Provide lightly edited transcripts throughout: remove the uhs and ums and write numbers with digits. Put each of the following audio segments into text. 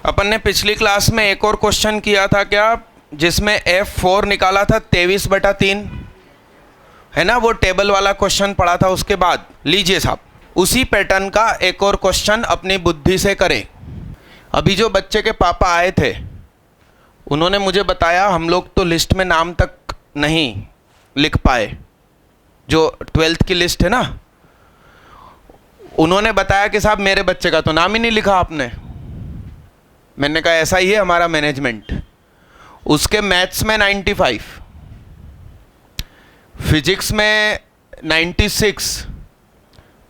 अपन ने पिछली क्लास में एक और क्वेश्चन किया था क्या, जिसमें F4 निकाला था 23/3, है ना। वो टेबल वाला क्वेश्चन पढ़ा था। उसके बाद लीजिए साहब, उसी पैटर्न का एक और क्वेश्चन अपनी बुद्धि से करें। अभी जो बच्चे के पापा आए थे उन्होंने मुझे बताया, हम लोग तो लिस्ट में नाम तक नहीं लिख पाए, जो 12th की लिस्ट है ना, उन्होंने बताया कि साहब मेरे बच्चे का तो नाम ही नहीं लिखा आपने। मैंने कहा ऐसा ही है हमारा मैनेजमेंट। उसके मैथ्स में 95, फिजिक्स में 96,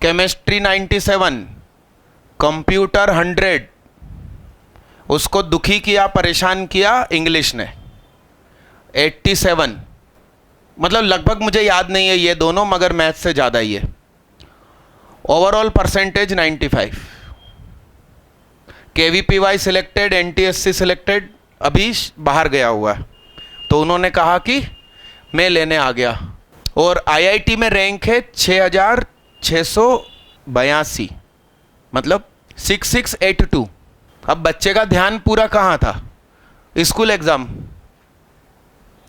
केमिस्ट्री 97, कंप्यूटर 100। उसको दुखी किया, परेशान किया इंग्लिश ने 87। मतलब लगभग मुझे याद नहीं है ये दोनों, मगर मैथ्स से ज़्यादा ही है। Overall percentage 95। KVPY selected, NTSC selected, अभी बाहर गया हुआ है। तो उन्होंने कहा कि मैं लेने आ गया। और IIT में रैंक है 6682, मतलब 6682। अब बच्चे का ध्यान पूरा कहाँ था, स्कूल एग्ज़ाम।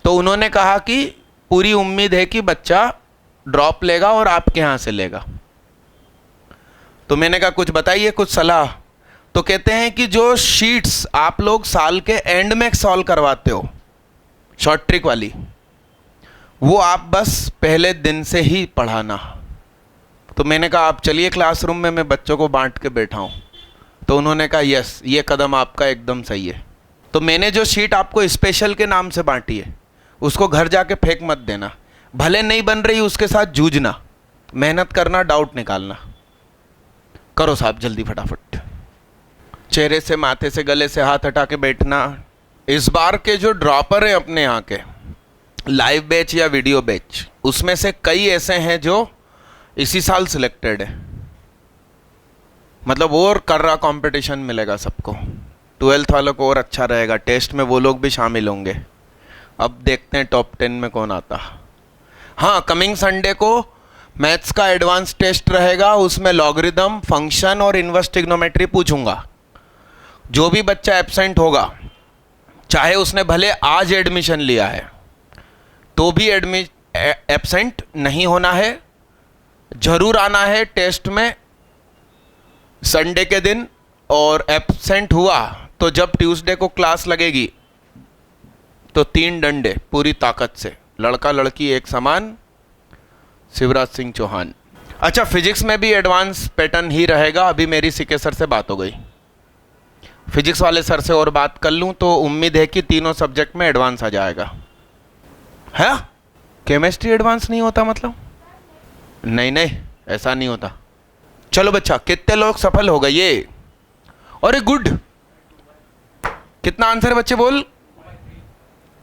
तो उन्होंने कहा कि पूरी उम्मीद है कि बच्चा ड्रॉप लेगा और आपके यहाँ से लेगा। तो मैंने कहा कुछ बताइए, कुछ सलाह। तो कहते हैं कि जो शीट्स आप लोग साल के एंड में सॉल्व करवाते हो, शॉर्ट ट्रिक वाली, वो आप बस पहले दिन से ही पढ़ाना। तो मैंने कहा आप चलिए क्लासरूम में, मैं बच्चों को बांट के बैठा हूँ। तो उन्होंने कहा यस, ये कदम आपका एकदम सही है। तो मैंने जो शीट आपको स्पेशल के नाम से बांटी है, उसको घर जाके फेंक मत देना। भले नहीं बन रही उसके साथ जूझना, मेहनत करना, डाउट निकालना। करो साहब जल्दी फटाफट। चेहरे से, माथे से, गले से हाथ हटा के बैठना। इस बार के जो ड्रॉपर हैं अपने यहाँ के, लाइव बैच या वीडियो बैच, उसमें से कई ऐसे हैं जो इसी साल सिलेक्टेड है। मतलब और कर रहा कंपटीशन मिलेगा सबको। 12th वालों को और अच्छा रहेगा, टेस्ट में वो लोग भी शामिल होंगे। अब देखते हैं टॉप 10 में कौन आता। हाँ, कमिंग संडे को मैथ्स का एडवांस टेस्ट रहेगा। उसमें लॉगरिदम, फंक्शन और इनवर्स ट्रिग्नोमेट्री पूछूंगा। जो भी बच्चा एब्सेंट होगा, चाहे उसने भले आज एडमिशन लिया है, तो भी एब्सेंट नहीं होना है, जरूर आना है टेस्ट में संडे के दिन। और एब्सेंट हुआ तो जब ट्यूसडे को क्लास लगेगी तो 3 डंडे पूरी ताकत से, लड़का लड़की एक समान, शिवराज सिंह चौहान। अच्छा, फिजिक्स में भी एडवांस पैटर्न ही रहेगा। अभी मेरी सीके सर से बात हो गई, फिजिक्स वाले सर से और बात कर लूँ तो उम्मीद है कि तीनों सब्जेक्ट में एडवांस आ जाएगा। है केमिस्ट्री एडवांस नहीं होता मतलब? नहीं, ऐसा नहीं होता। चलो बच्चा, कितने लोग सफल हो गए ये? अरे गुड, कितना आंसर है बच्चे बोल?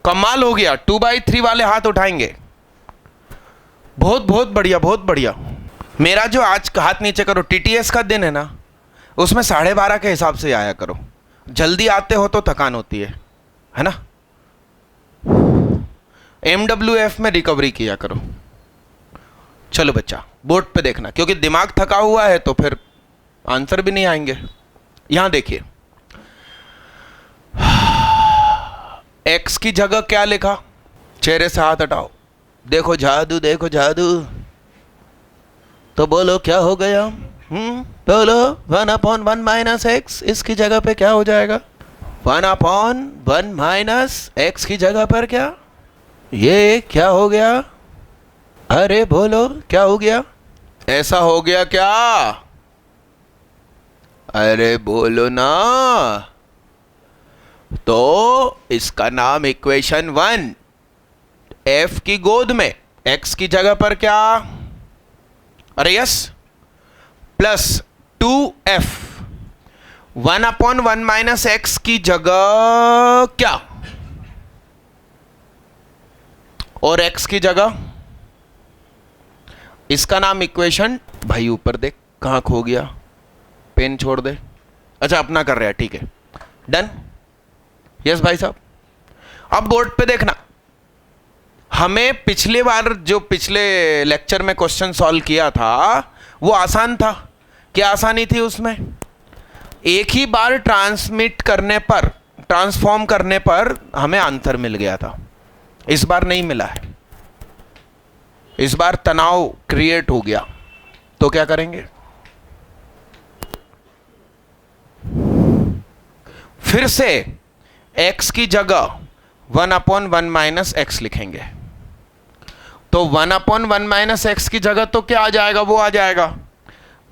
कमाल हो गया। 2/3 वाले हाथ उठाएंगे। बहुत बहुत बढ़िया, बहुत बढ़िया। मेरा जो आज हाथ नीचे करो, TTS का दिन है ना, उसमें 12:30 के हिसाब से आया करो। जल्दी आते हो तो थकान होती है ना। MWF में रिकवरी किया करो। चलो बच्चा, बोर्ड पे देखना, क्योंकि दिमाग थका हुआ है तो फिर आंसर भी नहीं आएंगे। यहां देखिए, x की जगह क्या लिखा? चेहरे से हाथ हटाओ, देखो जादू, देखो जादू। तो बोलो क्या हो गया? बोलो 1/1 - x, इसकी जगह पे क्या हो जाएगा? 1/1 - x की जगह पर क्या? ये क्या हो गया? अरे बोलो क्या हो गया? ऐसा हो गया क्या? अरे बोलो ना। तो इसका नाम इक्वेशन 1। f की गोद में x की जगह पर क्या? अरे यस, प्लस 2f। 1/1 - x की जगह क्या? और x की जगह, इसका नाम इक्वेशन, भाई ऊपर देख कहां खो गया, पेन छोड़ दे। अच्छा, अपना कर रहा है, ठीक है, डन। यस भाई साहब। अब बोर्ड पे देखना, हमें पिछले बार जो पिछले लेक्चर में क्वेश्चन सॉल्व किया था वो आसान था। क्या आसानी थी उसमें? एक ही बार ट्रांसफॉर्म करने पर हमें आंसर मिल गया था, इस बार नहीं मिला है, इस बार तनाव क्रिएट हो गया। तो क्या करेंगे, फिर से x की जगह 1/1 माइनस एक्स लिखेंगे। तो 1/1 माइनस एक्स की जगह तो क्या आ जाएगा, वो आ जाएगा,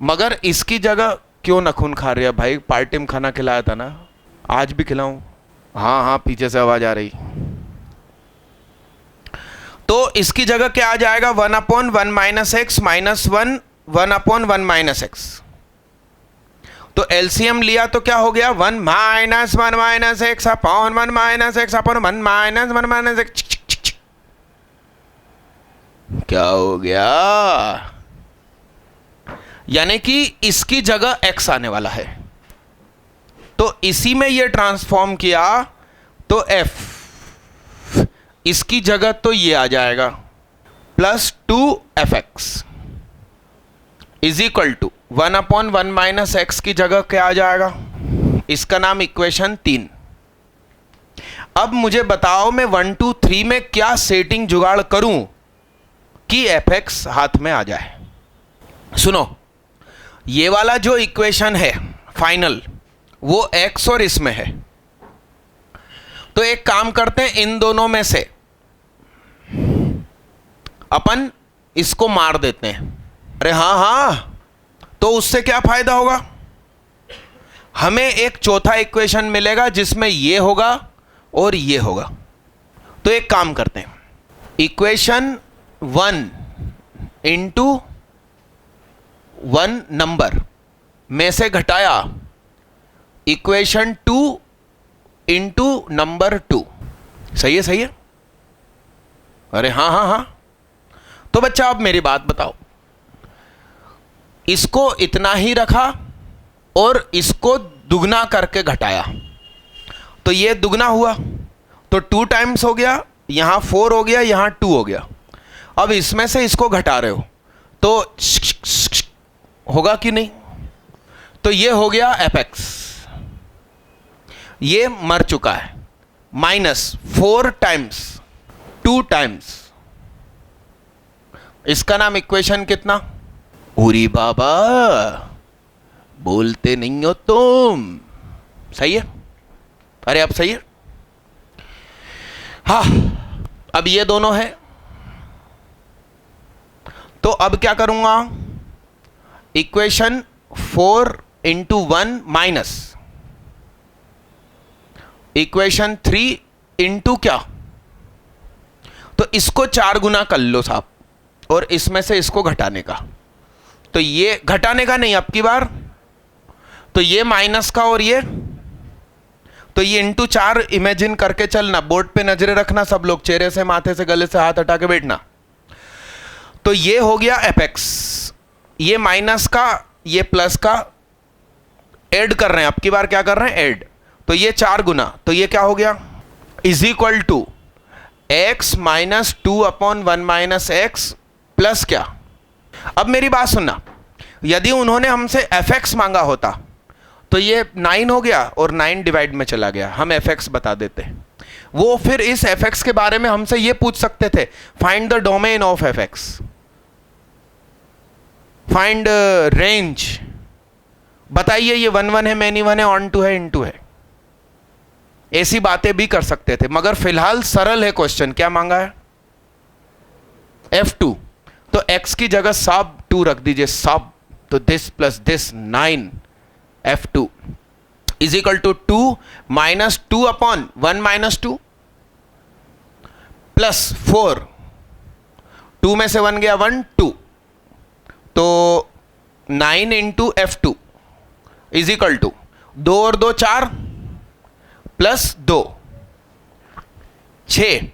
मगर इसकी जगह क्यों नखून खा रही है भाई, पार्टी में खाना खिलाया था ना, आज भी खिलाऊं? हाँ हाँ, पीछे से आवाज आ रही। तो इसकी जगह क्या आ जाएगा, 1/1 minus x minus 1/1 minus x. तो एलसीएम लिया तो क्या हो गया, 1 minus 1 minus x upon 1 minus x upon 1 minus 1 minus x. क्या हो गया, यानी कि इसकी जगह x आने वाला है, तो इसी में ये ट्रांसफॉर्म किया तो f, इसकी जगह तो ये आ जाएगा plus 2fx is equal to 1/1 minus x की जगह क्या आ जाएगा, इसका नाम इक्वेशन 3। अब मुझे बताओ मैं 1 2 3 में क्या सेटिंग जुगाड़ करूं कि fx हाथ में आ जाए। सुनो, ये वाला जो इक्वेशन है फाइनल, वो x और इसमें है, तो एक काम करते हैं, इन दोनों में से अपन इसको मार देते हैं। अरे हाँ हाँ, तो उससे क्या फायदा होगा, हमें एक चौथा इक्वेशन मिलेगा जिसमें ये होगा और ये होगा। तो एक काम करते हैं, इक्वेशन 1 इंटू 1 नंबर में से घटाया इक्वेशन 2 इंटू नंबर 2। सही है, सही है? अरे हाँ हाँ हाँ। तो बच्चा अब मेरी बात बताओ, इसको इतना ही रखा और इसको दुगना करके घटाया, तो ये दुगना हुआ, तो 2 टाइम्स हो गया, यहां 4 हो गया, यहां 2 हो गया। अब इसमें से इसको घटा रहे हो तो होगा कि नहीं, तो ये हो गया fx, ये मर चुका है, माइनस 4 टाइम्स 2 टाइम्स, इसका नाम इक्वेशन कितना, उरी बाबा बोलते नहीं हो तुम। सही है? अरे अब सही है? हाँ, अब ये दोनों है, तो अब क्या करूंगा, equation 4 into 1 minus equation 3 into क्या, तो इसको 4 गुना कर लो साहब, और इसमें से इसको घटाने का, तो ये घटाने का नहीं अब की बार, तो ये माइनस का और ये, तो ये इंटू 4 इमेजिन करके चलना, बोर्ड पे नजरें रखना सब लोग, चेहरे से, माथे से, गले से हाथ हटा के बैठना। तो ये हो गया fx, ये माइनस का ये प्लस का ऐड कर रहे हैं, अब की बार क्या कर रहे हैं, ऐड, तो ये 4 गुना, तो ये क्या हो गया, is equal to x minus 2/1 minus x plus क्या। अब मेरी बात सुनना, यदि उन्होंने हमसे fx मांगा होता तो ये 9 हो गया और 9 डिवाइड में चला गया, हम fx बता देते। वो फिर इस fx के बारे में हमसे ये पूछ सकते थे, find the domain of fx, find range, बताइए ये 1 1 है, मैनी 1 है, ऑन 2 है, इन 2 है, ऐसी बातें भी कर सकते थे, मगर फिलहाल सरल है क्वेश्चन। क्या मांगा है, f2, तो x की जगह सब 2 रख दीजिए, सब, तो this plus this 9 f2 is equal to 2 minus 2/1 minus 2 plus 4, 2 में से 1 गया 1 2, तो 9 into f2 is equal to 2 और 2 4 प्लस 2 6,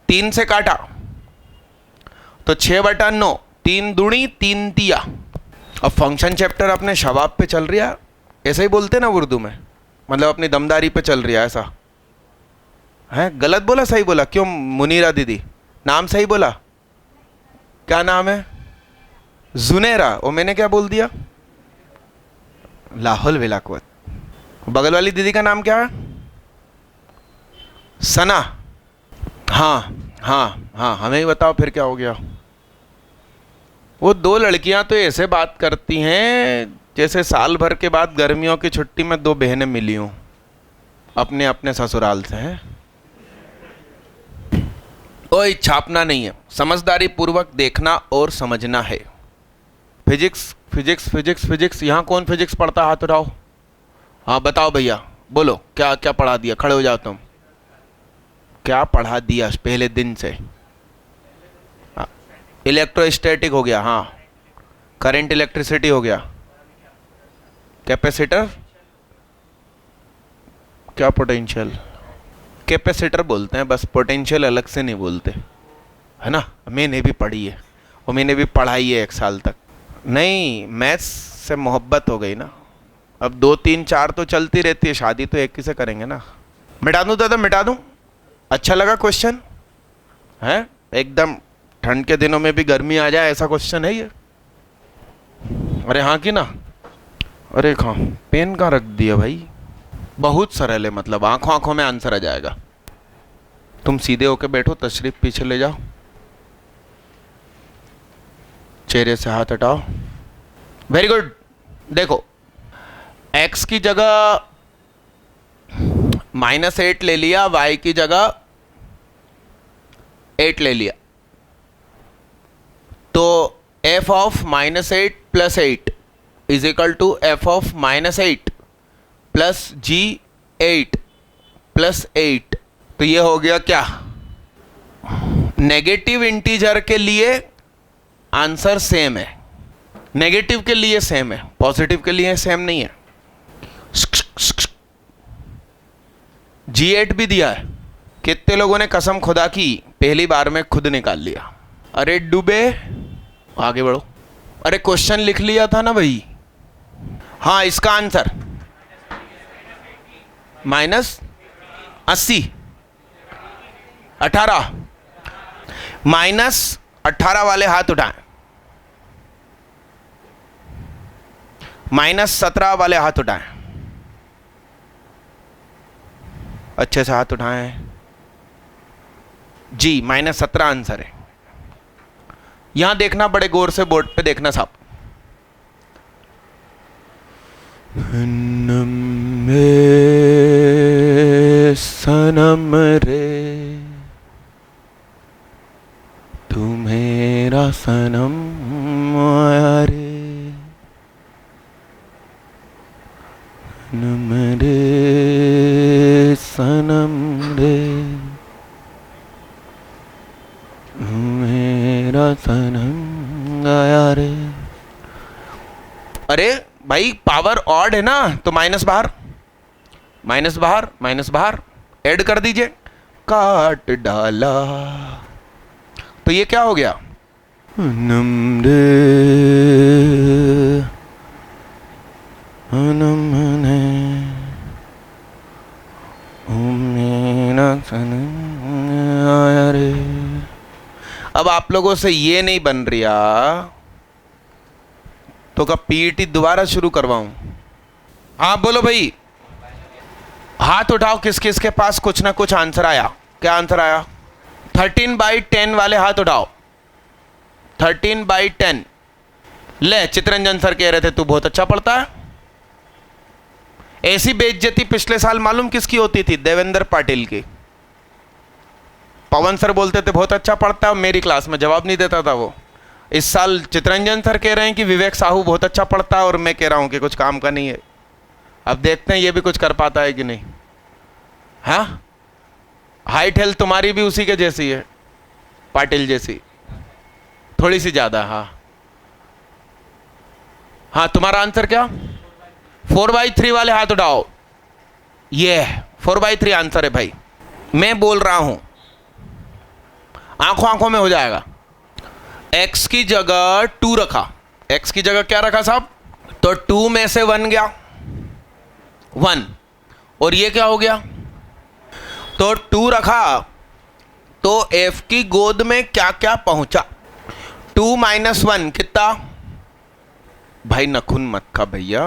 3 से काटा तो 6/9, 3 दूनी 3 तिया। अब फंक्शन चैप्टर अपने शबाब पे चल रही है, ऐसे ही बोलते ना उर्दू में, मतलब अपनी दमदारी पे चल रही है, ऐसा है? गलत बोला सही बोला? क्यों मुनीरा दीदी, नाम सही बोला? क्या नाम है? जुनेरा। और मैंने क्या बोल दिया? लाहौल विला कुव्वत। बगल वाली दीदी का नाम क्या है? सना। हाँ हाँ हाँ, हमें ही बताओ फिर क्या हो गया। वो दो लड़कियां तो ऐसे बात करती हैं जैसे साल भर के बाद गर्मियों की छुट्टी में दो बहनें मिली हों अपने अपने ससुराल से हैं। ओए छापना नहीं है, समझदारी पूर्वक देखना और समझना है। फिजिक्स फिजिक्स फिजिक्स फिजिक्स, यहाँ कौन फिजिक्स पढ़ता, हाथ उठाओ। हाँ बताओ भैया, बोलो क्या क्या पढ़ा दिया, खड़े हो जाओ तुम। क्या पढ़ा दिया पहले दिन से? इलेक्ट्रोस्टैटिक हो गया, हाँ। करंट इलेक्ट्रिसिटी हो गया। कैपेसिटर, क्या पोटेंशियल? कैपेसिटर बोलते हैं बस, पोटेंशियल अलग से नहीं बोलते, है ना। मैंने भी पढ़ी है और मैंने भी पढ़ाई है 1 साल तक। नहीं, मैथ्स से मोहब्बत हो गई ना, अब 2 3 4 तो चलती रहती है, शादी तो एक ही से करेंगे ना। मिटा दूँ दादा, मिटा दूँ? अच्छा लगा क्वेश्चन है? एकदम ठंड के दिनों में भी गर्मी आ जाए ऐसा क्वेश्चन है ये। अरे हाँ कि ना? अरे हाँ, पेन कहाँ रख दिया भाई? बहुत सरल है, मतलब आंखों आंखों में आंसर आ जाएगा। तुम सीधे होके बैठो, तशरीफ पीछे ले जाओ, चेहरे से हाथ हटाओ। Very good. देखो, x की जगह -8 ले लिया, y की जगह 8 ले लिया, तो f of -8 + 8 is equal to f of -8 plus g8 + 8। तो ये हो गया क्या? नेगेटिव इंटीजर के लिए आंसर सेम है, नेगेटिव के लिए सेम है, पॉजिटिव के लिए सेम नहीं है। g8 भी दिया है। कितने लोगों ने कसम खुदा की पहली बार में खुद निकाल लिया? अरे डूबे, आगे बढ़ो। अरे क्वेश्चन लिख लिया था ना भाई। हाँ, इसका आंसर -80 18 -18 वाले हाथ उठाएं, -17 वाले हाथ उठाएं, अच्छे से हाथ उठाएं जी। -17 आंसर है। यहां देखना, बड़े गौर से बोर्ड पे देखना साहब। सनम रे तू मेरा सनम आया रे, सनम रे सनम रे मेरा सनम आया रे। अरे भाई, पावर ऑड है ना, तो माइनस बाहर, माइनस बाहर, माइनस बाहर, ऐड कर दीजिए। काट डाला तो ये क्या हो गया? नम रे नम ने मेरा सनम आया रे। अब आप लोगों से ये नहीं बन रहा तो कब पीईटी दोबारा शुरू करवाऊं? हाँ बोलो भाई, हाथ उठाओ किस किस के पास कुछ ना कुछ आंसर आया। क्या आंसर आया? 13/10 वाले हाथ उठाओ। 13/10। ले, चित्रंजन सर कह रहे थे तू बहुत अच्छा पढ़ता है। ऐसी बेइज्जती पिछले साल मालूम किसकी होती थी? देवेंद्र पाटिल की। पवन सर बोलते थे बहुत अच्छा पढ़ता है, मेरी क्लास में जवाब नहीं देता था वो। इस साल चित्रंजन सर कह रहे हैं कि विवेक साहू बहुत अच्छा पढ़ता है, और मैं कह रहा हूं कि कुछ काम का नहीं है। अब देखते हैं ये भी कुछ कर पाता है कि नहीं। हाँ, हाइट हेल्थ तुम्हारी भी उसी के जैसी है, पाटिल जैसी, थोड़ी सी ज्यादा। हाँ हाँ, तुम्हारा आंसर क्या? 4/3 वाले हाथ उठाओ। ये 4/3 आंसर है भाई, मैं बोल रहा हूं, आंखों आंखों में हो जाएगा। x की जगह 2 रखा, x की जगह क्या रखा साहब? तो 2 में से 1 गया, 1, और ये क्या हो गया? तो 2 रखा तो f की गोद में क्या क्या पहुंचा? 2 - 1 कितना? भाई नखुन मत खा भैया,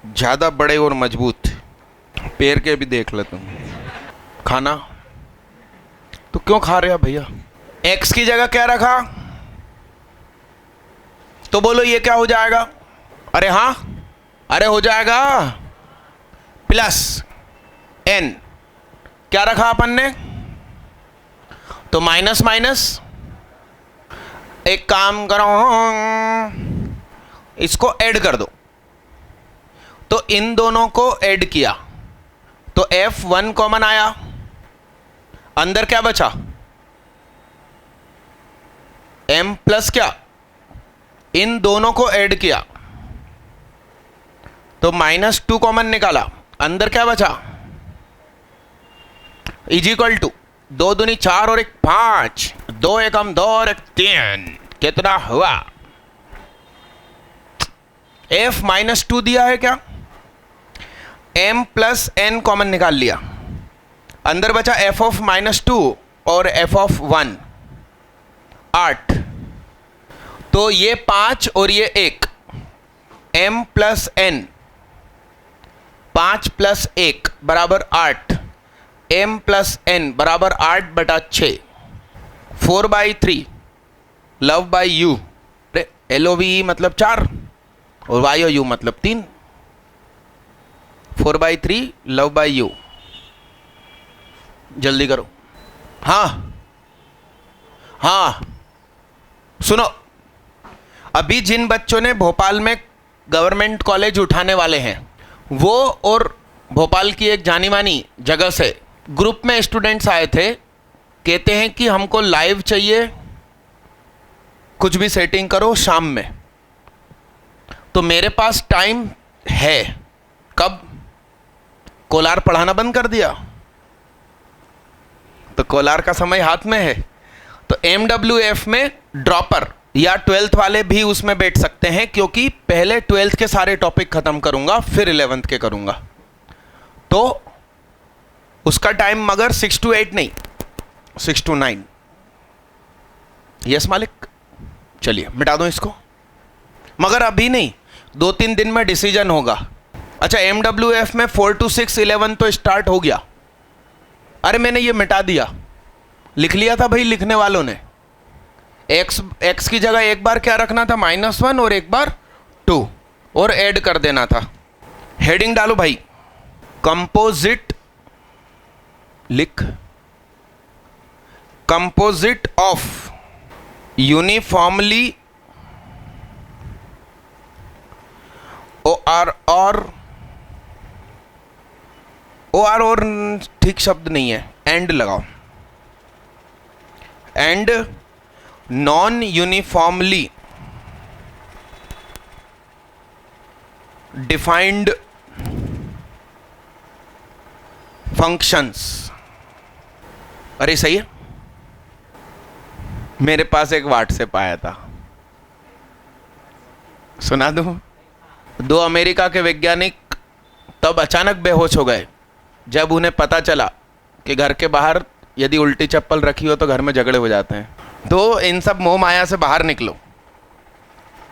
ज़्यादा बड़े और मजबूत, पैर के भी देख ले तुम। खाना तो क्यों खा रहे हो भैया? एक्स की जगह क्या रखा? तो बोलो ये क्या हो जाएगा? अरे हाँ, अरे हो जाएगा प्लस एन। क्या रखा अपन ने? तो माइनस माइनस। एक काम करो, इसको ऐड कर दो। तो इन दोनों को ऐड किया तो F1 कॉमन आया, अंदर क्या बचा? M प्लस क्या? इन दोनों को ऐड किया तो -2 कॉमन निकाला, अंदर क्या बचा? इज इक्वल टू 2 दूनी 4 और 1 5, 2 एकम 2 और 1 3, कितना हुआ? F-2 दिया है क्या? M प्लस n कॉमन निकाल लिया, अंदर बचा F(-2) और F(1), 8। तो ये 5 और ये 1, M प्लस n, 5 प्लस 1 बराबर 8, M प्लस n बराबर 8/6, 4/3 लव बाई यू। LOVE मतलब 4 और YOU मतलब 3, 4/3 लव बाई यू। जल्दी करो। हाँ हाँ, सुनो, अभी जिन बच्चों ने भोपाल में गवर्नमेंट कॉलेज उठाने वाले हैं, वो और भोपाल की एक जानी मानी जगह से ग्रुप में स्टूडेंट्स आए थे, कहते हैं कि हमको लाइव चाहिए, कुछ भी सेटिंग करो शाम में। तो मेरे पास टाइम है। कब? कोलार पढ़ाना बंद कर दिया तो कोलार का समय हाथ में है। तो MWF में ड्रॉपर या 12th वाले भी उसमें बैठ सकते हैं, क्योंकि पहले 12th के सारे टॉपिक खत्म करूंगा, फिर 11th के करूंगा। तो उसका टाइम मगर 6 to 8 नहीं, 6 to 9। यस मालिक, चलिए मिटा दो इसको, मगर अभी नहीं, 2-3 दिन में डिसीजन होगा। अच्छा, MWF में 4 to 6 11 तो स्टार्ट हो गया। अरे मैंने ये मिटा दिया, लिख लिया था भाई लिखने वालों ने। x की जगह एक बार क्या रखना था? -1 और एक बार 2 और ऐड कर देना था। हेडिंग डालो भाई, कंपोजिट, लिख, कंपोजिट ऑफ यूनिफॉर्मली और ठीक शब्द नहीं है, एंड लगाओ, and non uniformly defined functions. अरे सही है, मेरे पास एक व्हाट्सएप आया था, सुना दूं? 2 अमेरिका के वैज्ञानिक तब अचानक बेहोश हो गए जब उन्हें पता चला कि घर के बाहर यदि उल्टी चप्पल रखी हो तो घर में झगड़े हो जाते हैं। तो इन सब मोह माया से बाहर निकलो।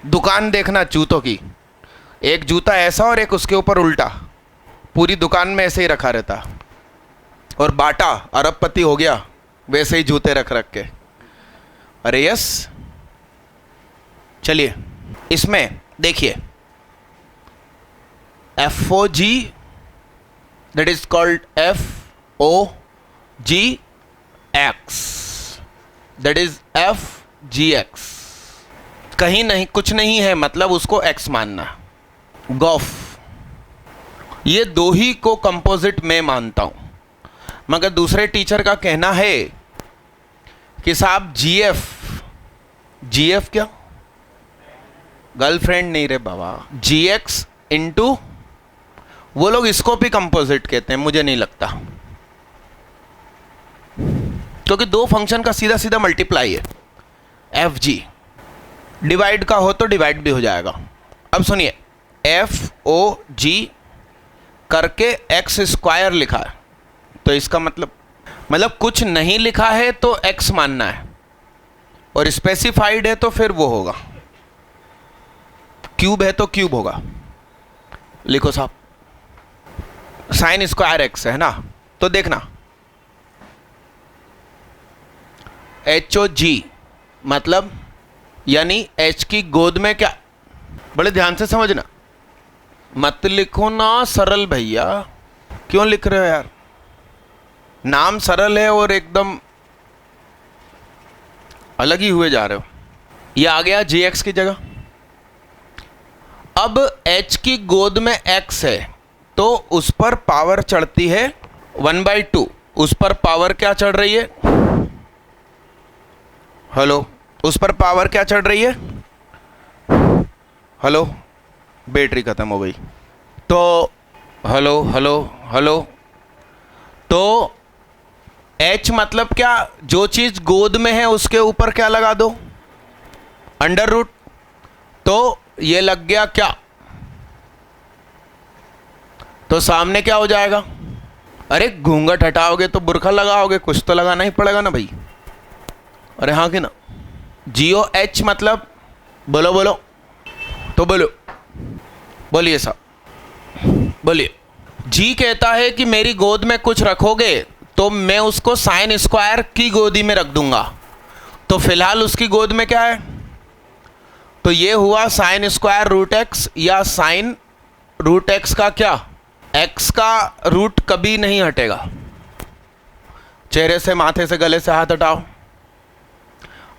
दुकान देखना जूतों की, एक जूता ऐसा और एक उसके ऊपर उल्टा, पूरी दुकान में ऐसे ही रखा रहता, और बाटा अरबपति हो गया वैसे ही जूते रख रख के। अरे यस, चलिए इसमें देखिए, FOG, that is called FOGX, that is FGX। कहीं नहीं, कुछ नहीं है, मतलब उसको X मानना। गॉफ, ये 2 ही को कंपोजिट में मानता हूं, मगर दूसरे टीचर का कहना है कि साहब GF क्या? गर्लफ्रेंड नहीं रे बाबा, GX इंटू, वो लोग इसको भी कंपोजिट कहते हैं, मुझे नहीं लगता, क्योंकि 2 फंक्शन का सीधा सीधा मल्टीप्लाई है। FG डिवाइड का हो तो डिवाइड भी हो जाएगा। अब सुनिए, FOG करके x² लिखा है, तो इसका मतलब कुछ नहीं लिखा है तो x मानना है, और स्पेसिफाइड है तो फिर वो होगा, क्यूब है तो क्यूब होगा। लिखो साहब, साइन स्क्वायर एक्स है ना, तो देखना एच ओ जी मतलब यानी एच की गोद में क्या, बड़े ध्यान से समझना, मत लिखो ना सरल भैया, क्यों लिख रहे हो यार, नाम सरल है और एकदम अलग ही हुए जा रहे हो। ये आ गया जी एक्स की जगह। अब h की गोद में x है तो उस पर पावर चढ़ती है 1/2, उस पर पावर क्या चढ़ रही है, हेलो, उस पर पावर क्या चढ़ रही है, हेलो, बैटरी खत्म हो गई, तो हेलो हेलो हेलो, तो h मतलब क्या, जो चीज गोद में है उसके ऊपर क्या लगा दो, अंडर रूट, तो ये लग गया क्या, तो सामने क्या हो जाएगा, अरे घूंघट हटाओगे तो बुरखा लगाओगे, कुछ तो लगाना ही पड़ेगा ना भाई, अरे हाँ कि ना, जियो एच मतलब, बोलो बोलो, तो बोलो, बोलिए साहब बोलिए। जी कहता है कि मेरी गोद में कुछ रखोगे तो मैं उसको साइन स्क्वायर की गोदी में रख दूंगा, तो फिलहाल उसकी गोद में क्या है, तो ये हुआ साइन स्क्वायर रूट एक्स, या साइन रूट एक्स का क्या, एक्स का रूट कभी नहीं हटेगा, चेहरे से, माथे से, गले से हाथ हटाओ।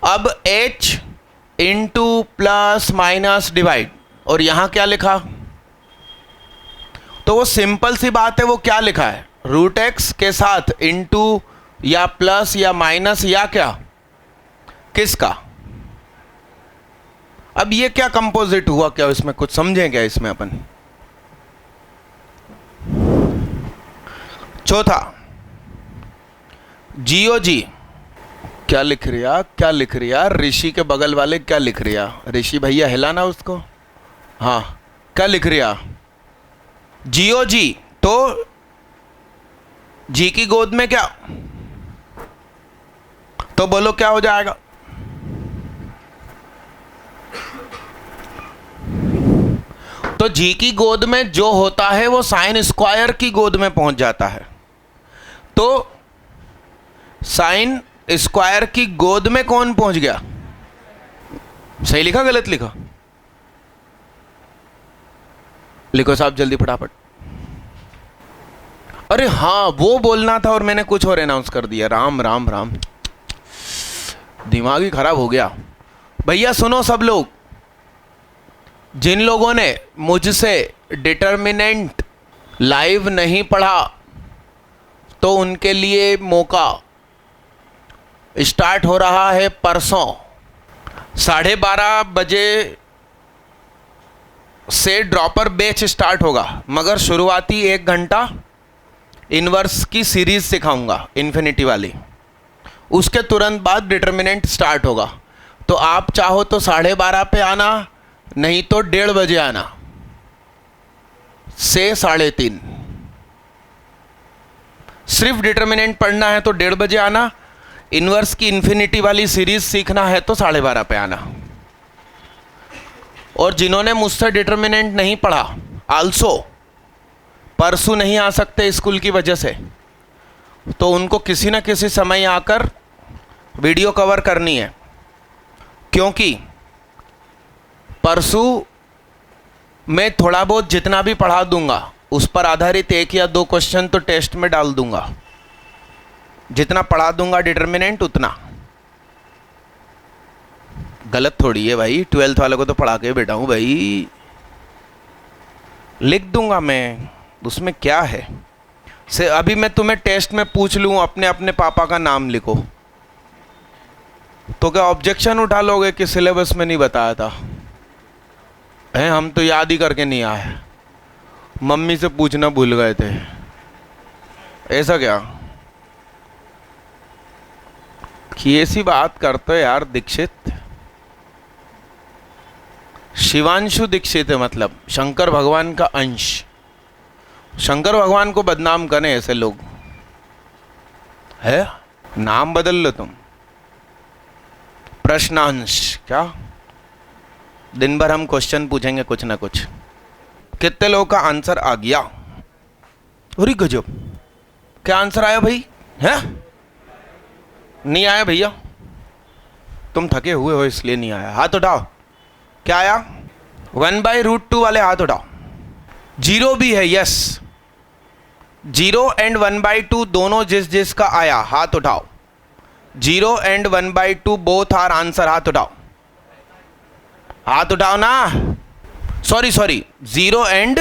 अब h into plus minus divide, और यहां क्या लिखा, तो वो सिंपल सी बात है, वो क्या लिखा है, रूट एक्स के साथ इंटू या प्लस या माइनस या क्या, किसका, अब ये क्या कंपोजिट हुआ, क्या इसमें कुछ समझें क्या इसमें अपन। चौथा जियो जी, क्या लिख रिया, क्या लिख रिया, ऋषि के बगल वाले क्या लिख रिया, ऋषि भैया हिलाना उसको, हाँ क्या लिख रिया, जियो जी, तो जी की गोद में क्या, तो बोलो क्या हो जाएगा, तो जी की गोद में जो होता है वो साइन स्क्वायर की गोद में पहुंच जाता है, तो साइन स्क्वायर की गोद में कौन पहुंच गया, सही लिखा गलत लिखा, लिखो साहब जल्दी फटाफट, अरे हाँ वो बोलना था और मैंने कुछ और अनाउंस कर दिया, राम राम राम, दिमाग ही खराब हो गया। भैया सुनो सब लोग, जिन लोगों ने मुझसे डिटर्मिनेंट लाइव नहीं पढ़ा तो उनके लिए मौका स्टार्ट हो रहा है परसों 12:30 बजे से ड्रॉपर बैच स्टार्ट होगा, मगर शुरुआती 1 घंटा इनवर्स की सीरीज सिखाऊंगा इन्फिनिटी वाली, उसके तुरंत बाद डिटर्मिनेंट स्टार्ट होगा, तो आप चाहो तो 12:30 पे आना, नहीं तो 1:30 बजे आना से 3:30, सिर्फ डिटर्मिनेंट पढ़ना है तो 1:30 बजे आना, इनवर्स की इन्फिनिटी वाली सीरीज सीखना है तो 12:30 पे आना। और जिन्होंने मुझसे डिटर्मिनेंट नहीं पढ़ा, आल्सो परसों नहीं आ सकते स्कूल की वजह से, तो उनको किसी न किसी समय आकर वीडियो कवर करनी है, क्योंकि परसों मैं थोड़ा बहुत जितना भी पढ़ा दूंगा उस पर आधारित 1 या 2 क्वेश्चन तो टेस्ट में डाल दूंगा, जितना पढ़ा दूंगा डिटर्मिनेंट उतना, गलत थोड़ी है भाई, 12th वालों को तो पढ़ा के बैठा हूं भाई, लिख दूंगा मैं, उसमें क्या है, से अभी मैं तुम्हें टेस्ट में पूछ लूं अपने अपने पापा का नाम लिखो, तो क्या ऑब्जेक्शन उठा लोगे कि सिलेबस में नहीं बताया था, हैं हम तो याद ही करके नहीं आए, मम्मी से पूछना भूल गए थे, ऐसा क्या, कि ऐसी बात करते यार दीक्षित, शिवांशु दीक्षित है, मतलब शंकर भगवान का अंश, शंकर भगवान को बदनाम करें ऐसे लोग, है नाम बदल लो तुम, प्रश्नांश, क्या दिन भर हम क्वेश्चन पूछेंगे कुछ ना कुछ, कितने लोगों का आंसर आ गया? अरे गजब, क्या आंसर आया भाई? है नहीं आया भैया, तुम थके हुए हो इसलिए नहीं आया। हाथ उठाओ, क्या आया? 1/√2 वाले हाथ उठाओ। जीरो भी है, यस, 0 एंड 1/2 दोनों जिस जिसका आया हाथ उठाओ। 0 एंड 1/2 बोथ आर आंसर, हाथ उठाओ, हाथ उठाओ ना। सॉरी 0 एंड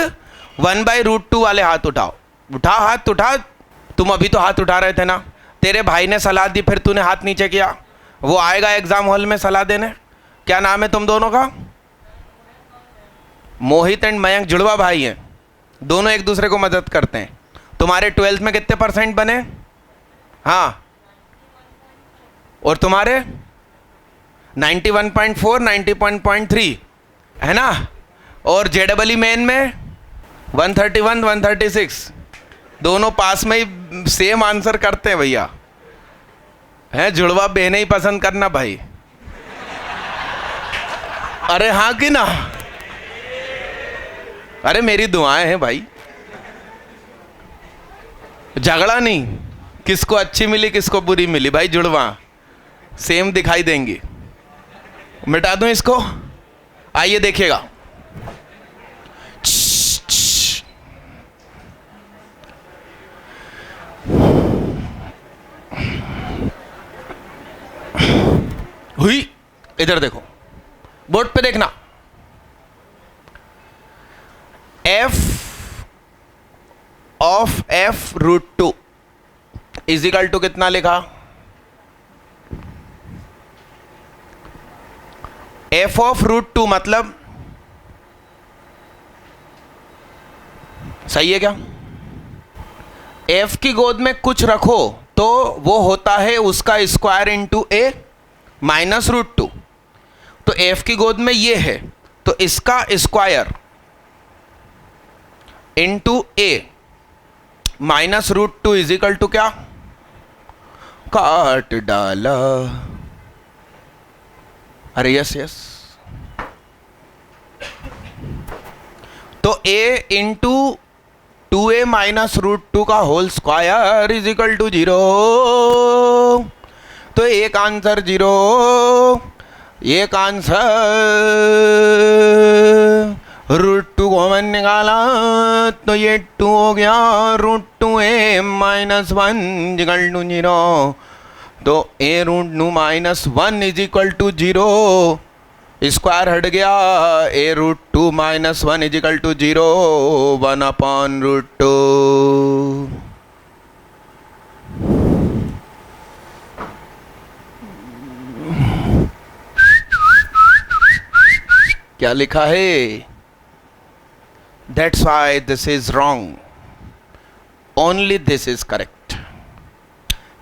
1/√2 वाले हाथ उठाओ। उठा हाथ, उठा। तुम अभी तो हाथ उठा रहे थे ना, तेरे भाई ने सलाह दी फिर तूने हाथ नीचे किया। वो आएगा एग्जाम हॉल में सलाह देने। क्या नाम है तुम दोनों का? मोहित एंड मयंक जुड़वा भाई हैं, दोनों एक दूसरे को मदद करते हैं। तुम्हारे 12th में कितने % बने? हाँ, और तुम्हारे 91.4, 90.3 है ना? और JEE मेन में 131, 136, दोनों पास में ही सेम आंसर करते हैं भैया। हैं, जुड़वा बहने ही पसंद करना भाई। अरे हाँ कि ना? अरे मेरी दुआएं हैं भाई, झगड़ा नहीं, किसको अच्छी मिली किसको बुरी मिली भाई, जुड़वा सेम दिखाई देंगी। मिटा दूं इसको, आइए देखिएगा। हुई, इधर देखो, बोर्ड पे देखना। f of f√2 is equal to कितना लिखा? f ऑफ √2 मतलब सही है क्या? f की गोद में कुछ रखो तो वो होता है उसका स्क्वायर इंटू a माइनस √2। तो f की गोद में ये है तो इसका square into a minus √2 is equal to क्या? काट डाला। अरे यस यस, तो a इंटू 2a माइनस √2 का whole square is equal to 0। तो एक आंसर 0, एक आंसर √2 कॉमन निकाला तो ये 2 हो गया, √2a माइनस 1 इक्वल टू 0। तो a√2 minus 1 is equal to 0, square हट गया, a√2 minus 1 is equal to 0, 1/√2। क्या लिखा है? That's why this is wrong. Only this is correct.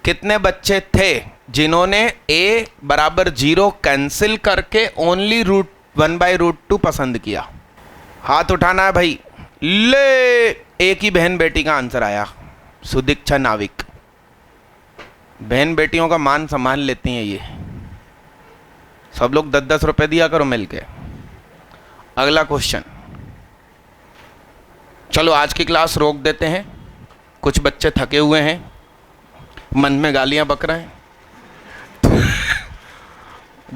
कितने बच्चे थे जिन्होंने a बराबर 0 कैंसिल करके ओनली 1/√2 पसंद किया? हाथ उठाना है भाई। ले, एक ही बहन बेटी का आंसर आया, सुदीक्षा नाविक। बहन बेटियों का मान सम्मान लेती हैं ये। सब लोग 10-10 रुपए दिया करो मिलके। अगला क्वेश्चन। चलो आज की क्लास रोक देते हैं, कुछ बच्चे थके हुए हैं, मन में गालियां बक रहे हैं।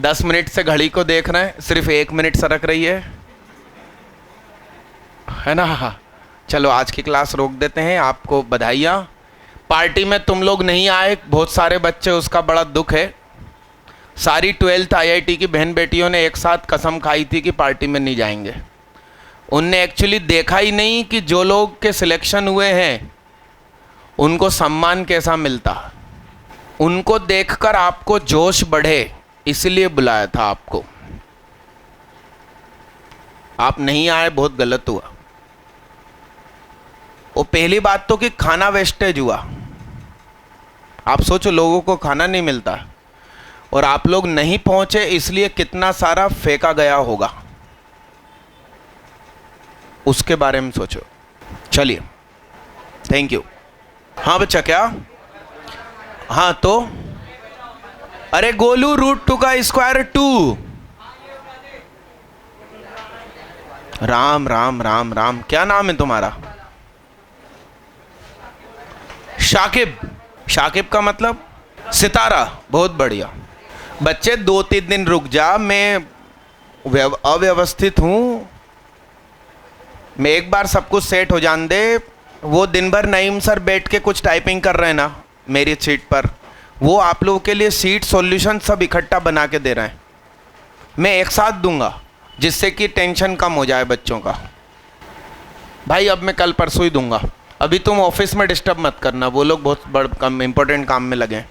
10 मिनट से घड़ी को देख रहे हैं, सिर्फ 1 मिनट सरक रही है ना? चलो आज की क्लास रोक देते हैं। आपको बधाइयाँ, पार्टी में तुम लोग नहीं आए बहुत सारे बच्चे, उसका बड़ा दुख है। सारी 12th IIT की बहन बेटियों ने एक साथ कसम खाई थी कि पार्टी में नहीं जाएंगे। उनने एक्चुअली देखा ही नहीं कि जो लोग के सिलेक्शन हुए हैं उनको सम्मान कैसा मिलता। उनको देखकर आपको जोश बढ़े इसलिए बुलाया था आपको। आप नहीं आए, बहुत गलत हुआ। वो पहली बात तो कि खाना वेस्टेज हुआ। आप सोचो, लोगों को खाना नहीं मिलता और आप लोग नहीं पहुंचे इसलिए कितना सारा फेंका गया होगा, उसके बारे में सोचो। चलिए, थैंक यू। हाँ बच्चा, क्या? हाँ तो अरे गोलू, √2 का स्क्वायर 2। राम राम राम राम, क्या नाम है तुम्हारा? शाकिब। शाकिब का मतलब सितारा, बहुत बढ़िया। बच्चे 2-3 दिन रुक जा, मैं अव्यवस्थित हूँ, मैं एक बार सब कुछ सेट हो जान दे। वो दिन भर नईम सर बैठ के कुछ टाइपिंग कर रहे हैं ना मेरी सीट पर, वो आप लोगों के लिए सीट सॉल्यूशन सब इकट्ठा बना के दे रहे हैं, मैं एक साथ दूंगा जिससे कि टेंशन कम हो जाए बच्चों का। भाई अब मैं कल परसों ही दूंगा, अभी तुम ऑफिस में डिस्टर्ब मत करना, वो लोग बहुत बड़ कम इम्पोर्टेंट काम में लगे हैं।